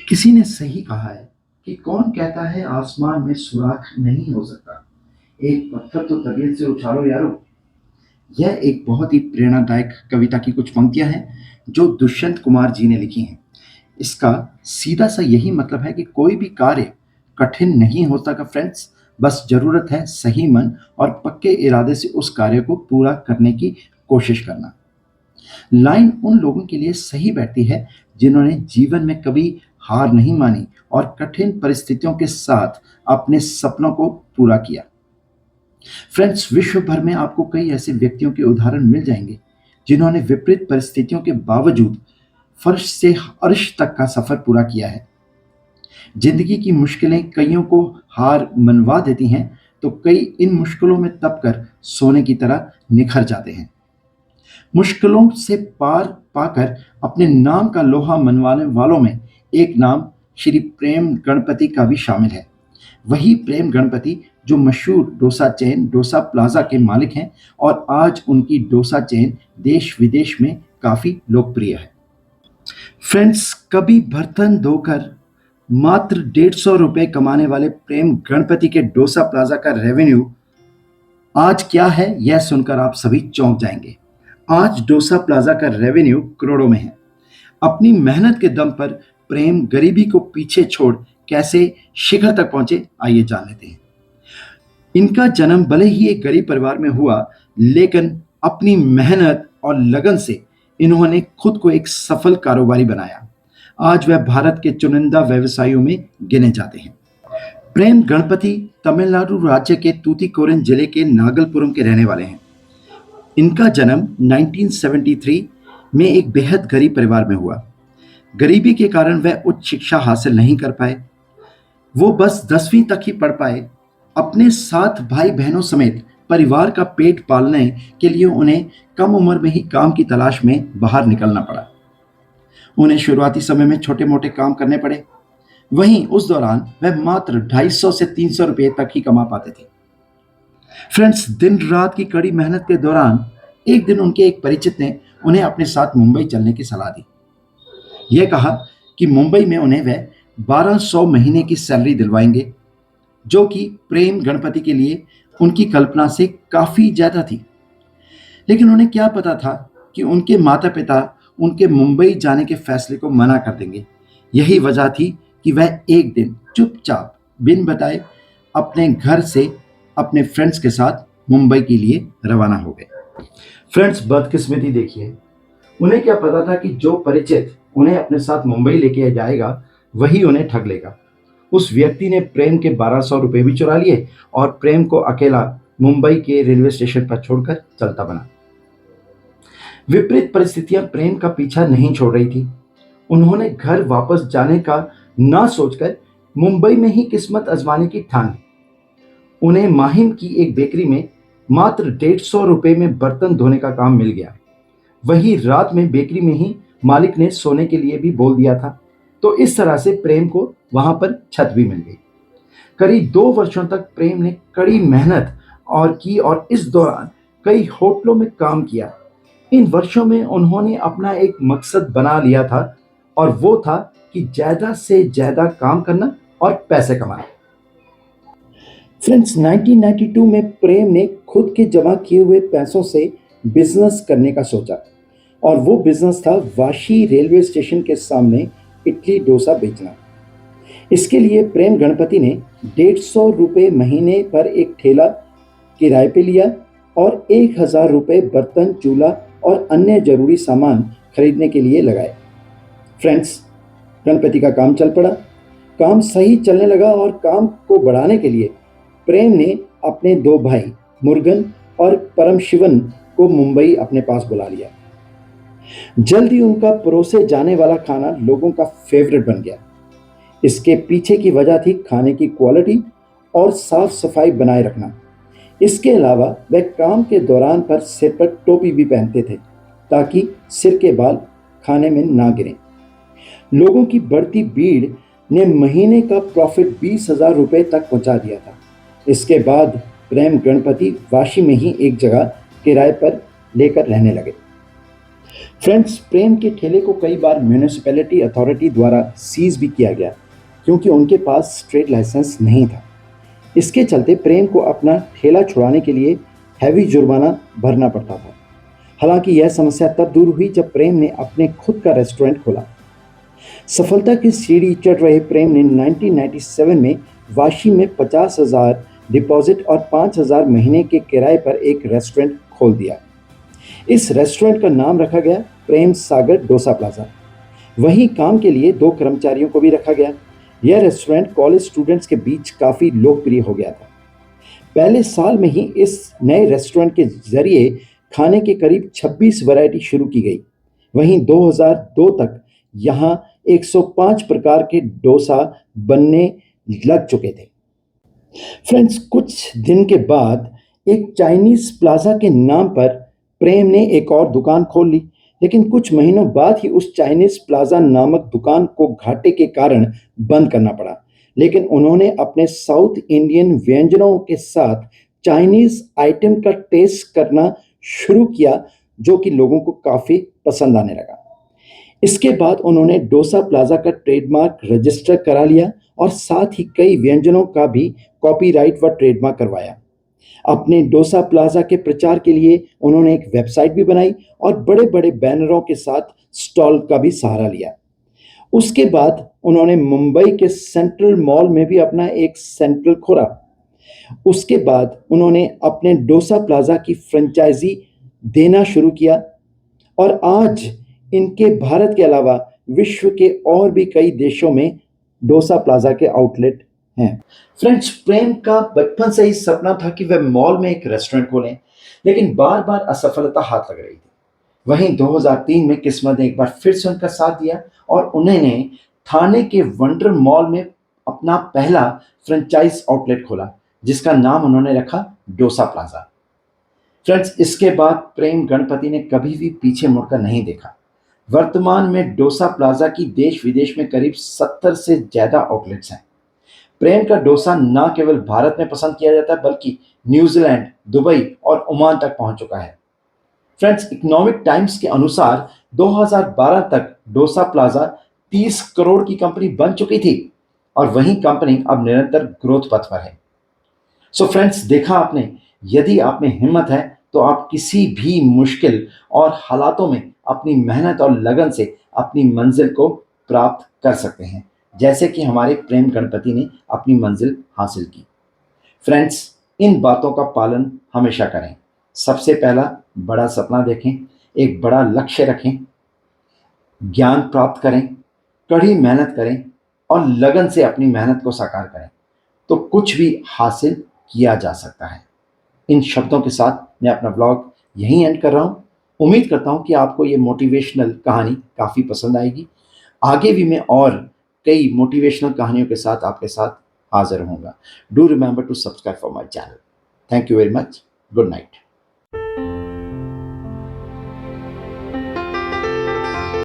किसी ने सही कहा है कि कौन कहता है आसमान में सुराख नहीं हो सकता, एक पत्थर तो तबीयत से उछालो यारो। यह एक बहुत ही प्रेरणादायक कविता की कुछ पंक्तियां हैं जो दुष्यंत कुमार जी ने लिखी हैं। इसका सीधा सा यही मतलब है कि कोई भी कार्य कठिन नहीं होता का फ्रेंड्स, बस जरूरत है सही मन और पक्के इरादे से उस कार्य को पूरा करने की कोशिश करना। लाइन उन लोगों के लिए सही बैठती है जिन्होंने जीवन में कभी हार नहीं मानी और कठिन परिस्थितियों के साथ अपने सपनों को पूरा किया। फ्रेंड्स, विश्व भर में आपको कई ऐसे व्यक्तियों के उदाहरण मिल जाएंगे जिन्होंने विपरीत परिस्थितियों के बावजूद फर्श से अर्श तक का सफर पूरा किया है। जिंदगी की मुश्किलें कईयों को हार मनवा देती हैं, तो कई इन मुश्किलों में तप कर सोने की तरह निखर जाते हैं। मुश्किलों से पार पाकर अपने नाम का लोहा मनवाने वालों में एक नाम श्री प्रेम गणपति का भी शामिल है। वही प्रेम गणपति जो मशहूर डोसा चेन डोसा प्लाजा के मालिक हैं और आज उनकी डोसा चेन देश विदेश में काफी लोकप्रिय है। फ्रेंड्स, कभी बर्तन धोकर मात्र 150 रुपए कमाने वाले प्रेम गणपति के डोसा प्लाजा का रेवेन्यू आज क्या है, यह सुनकर आप सभी चौंक जाएंगे। आज डोसा प्लाजा का रेवेन्यू करोड़ों में है। अपनी मेहनत के दम पर प्रेम गरीबी को पीछे छोड़ कैसे शिखर तक पहुंचे, आइए जान लेते हैं। इनका जन्म भले ही एक गरीब परिवार में हुआ, लेकिन अपनी मेहनत और लगन से इन्होंने खुद को एक सफल कारोबारी बनाया। आज वह भारत के चुनिंदा व्यवसायियों में गिने जाते हैं। प्रेम गणपति तमिलनाडु राज्य के तूतीकोरिन जिले के नागलपुरम के रहने वाले हैं। इनका जन्म 1973 में एक बेहद गरीब परिवार में हुआ। गरीबी के कारण वह उच्च शिक्षा हासिल नहीं कर पाए। वो बस 10वीं तक ही पढ़ पाए। अपने 7 भाई बहनों समेत परिवार का पेट पालने के लिए उन्हें कम उम्र में ही काम की तलाश में बाहर निकलना पड़ा। उन्हें शुरुआती समय में छोटे मोटे काम करने पड़े। वहीं उस दौरान वह मात्र 250 से 300 रुपये तक ही कमा पाते थे। फ्रेंड्स, दिन रात की कड़ी मेहनत के दौरान एक दिन उनके एक परिचित ने उन्हें अपने साथ मुंबई चलने की सलाह दी। यह कहा कि मुंबई में उन्हें वह 1200 महीने की सैलरी दिलवाएंगे, जो कि प्रेम गणपति के लिए उनकी कल्पना से काफी ज्यादा थी। लेकिन उन्हें क्या पता था कि उनके माता पिता उनके मुंबई जाने के फैसले को मना कर देंगे। यही वजह थी कि वह एक दिन चुपचाप बिन बताए अपने घर से अपने फ्रेंड्स के साथ मुंबई के लिए रवाना हो गए। फ्रेंड्स, बदकिस्मती देखिए, उन्हें क्या पता था कि जो परिचित उन्हें अपने साथ मुंबई लेके जाएगा वही उन्हें ठग लेगा। उस व्यक्ति ने प्रेम के 1200 रुपए भी चुरा लिए और प्रेम को अकेला मुंबई के रेलवे स्टेशन पर छोड़कर चलता बना। विपरीत परिस्थितियां प्रेम का पीछा नहीं छोड़ रही थी। उन्होंने घर वापस जाने का ना सोचकर मुंबई में ही किस्मत आजमाने की ठान ली। उन्हें माहिम की एक बेकरी में मात्र 150 रुपए में बर्तन धोने का काम मिल गया। वही रात में बेकरी में ही मालिक ने सोने के लिए भी बोल दिया था, तो इस तरह से प्रेम को वहां पर छत भी मिल गई। करीब 2 वर्षों तक प्रेम ने कड़ी मेहनत और इस दौरान कई होटलों में काम किया। इन वर्षों में उन्होंने अपना एक मकसद बना लिया था और वो था कि ज्यादा से ज्यादा काम करना और पैसे कमाना। फ्रेंड्स, 1992 में प्रेम ने खुद के जमा किए हुए पैसों से बिजनेस करने का सोचा और वो बिजनेस था वाशी रेलवे स्टेशन के सामने इडली डोसा बेचना। इसके लिए प्रेम गणपति ने 150 रुपये महीने पर एक ठेला किराए पे लिया और 1000 रुपये बर्तन, चूल्हा और अन्य जरूरी सामान खरीदने के लिए लगाए। फ्रेंड्स, गणपति का काम चल पड़ा। काम सही चलने लगा और काम को बढ़ाने के लिए प्रेम ने अपने 2 भाई मुरुगन और परम शिवन को मुंबई अपने पास बुला लिया। जल्दी उनका परोसे जाने वाला खाना लोगों का फेवरेट बन गया। इसके पीछे की वजह थी खाने की क्वालिटी और साफ सफाई बनाए रखना। इसके अलावा वह काम के दौरान पर सिर पर टोपी भी पहनते थे ताकि सिर के बाल खाने में ना गिरें। लोगों की बढ़ती भीड़ ने महीने का प्रॉफिट 20,000 रुपये तक पहुंचा दिया था। इसके बाद प्रेम गणपति वाशी में ही एक जगह किराए पर लेकर रहने लगे। फ्रेंड्स, प्रेम के ठेले को कई बार म्यूनिसिपैलिटी अथॉरिटी द्वारा सीज भी किया गया क्योंकि उनके पास ट्रेड लाइसेंस नहीं था। इसके चलते प्रेम को अपना ठेला छुड़ाने के लिए हैवी जुर्माना भरना पड़ता था। हालांकि यह समस्या तब दूर हुई जब प्रेम ने अपने खुद का रेस्टोरेंट खोला। सफलता की सीढ़ी चढ़ रहे प्रेम ने 1997 में वाशी में 50,000 डिपॉजिट और 5,000 महीने के किराए पर एक रेस्टोरेंट खोल दिया। इस रेस्टोरेंट का नाम रखा गया प्रेम सागर डोसा प्लाजा। वहीं काम के लिए 2 कर्मचारियों को भी रखा गया। यह रेस्टोरेंट कॉलेज स्टूडेंट्स के बीच काफ़ी लोकप्रिय हो गया था। पहले साल में ही इस नए रेस्टोरेंट के जरिए खाने के करीब 26 वैरायटी शुरू की गई। वहीं 2002 तक यहाँ 105 प्रकार के डोसा बनने लग चुके थे। फ्रेंड्स, कुछ दिन के बाद एक चाइनीज प्लाजा के नाम पर प्रेम ने एक और दुकान खोल ली, लेकिन कुछ महीनों बाद ही उस चाइनीज प्लाजा नामक दुकान को घाटे के कारण बंद करना पड़ा। लेकिन उन्होंने अपने साउथ इंडियन व्यंजनों के साथ चाइनीज आइटम का टेस्ट करना शुरू किया, जो कि लोगों को काफ़ी पसंद आने लगा। इसके बाद उन्होंने डोसा प्लाजा का ट्रेडमार्क रजिस्टर करा लिया और साथ ही कई व्यंजनों का भी कॉपीराइट व ट्रेडमार्क करवाया। अपने डोसा प्लाजा के प्रचार के लिए उन्होंने एक वेबसाइट भी बनाई और बड़े बड़े बैनरों के साथ स्टॉल का भी सहारा लिया। उसके बाद उन्होंने मुंबई के सेंट्रल मॉल में भी अपना एक सेंट्रल खोला। उसके बाद उन्होंने अपने डोसा प्लाजा की फ्रेंचाइजी देना शुरू किया और आज इनके भारत के अलावा विश्व के और भी कई देशों में डोसा प्लाजा के आउटलेट हैं। फ्रेंड्स, प्रेम का बचपन से ही सपना था कि वह मॉल में एक रेस्टोरेंट खोलें, लेकिन बार बार असफलता हाथ लग रही थी। वहीं 2003 में किस्मत ने एक बार फिर से उनका साथ दिया और उन्होंने थाने के वंडर मॉल में अपना पहला फ्रेंचाइज आउटलेट खोला, जिसका नाम उन्होंने रखा डोसा प्लाजा। फ्रेंड्स, इसके बाद प्रेम गणपति ने कभी भी पीछे मुड़कर नहीं देखा। वर्तमान में डोसा प्लाजा की देश विदेश में करीब 70 से ज्यादा आउटलेट्स हैं। प्रेम का डोसा न केवल भारत में पसंद किया जाता है, बल्कि न्यूजीलैंड, दुबई और ओमान तक पहुंच चुका है। फ्रेंड्स, इकोनॉमिक टाइम्स के अनुसार 2012 तक डोसा प्लाजा 30 करोड़ की कंपनी बन चुकी थी और वहीं कंपनी अब निरंतर ग्रोथ पथ पर है। सो फ्रेंड्स, देखा आपने, यदि आप में हिम्मत है तो आप किसी भी मुश्किल और हालातों में अपनी मेहनत और लगन से अपनी मंजिल को प्राप्त कर सकते हैं, जैसे कि हमारे प्रेम गणपति ने अपनी मंजिल हासिल की। फ्रेंड्स, इन बातों का पालन हमेशा करें। सबसे पहला, बड़ा सपना देखें, एक बड़ा लक्ष्य रखें, ज्ञान प्राप्त करें, कड़ी मेहनत करें और लगन से अपनी मेहनत को साकार करें, तो कुछ भी हासिल किया जा सकता है। इन शब्दों के साथ मैं अपना ब्लॉग यहीं एंड कर रहा हूँ। उम्मीद करता हूँ कि आपको ये मोटिवेशनल कहानी काफ़ी पसंद आएगी। आगे भी मैं और कई मोटिवेशनल कहानियों के साथ आपके साथ हाजिर रहूँगा। Do remember to subscribe for my channel. Thank you very much. Good night.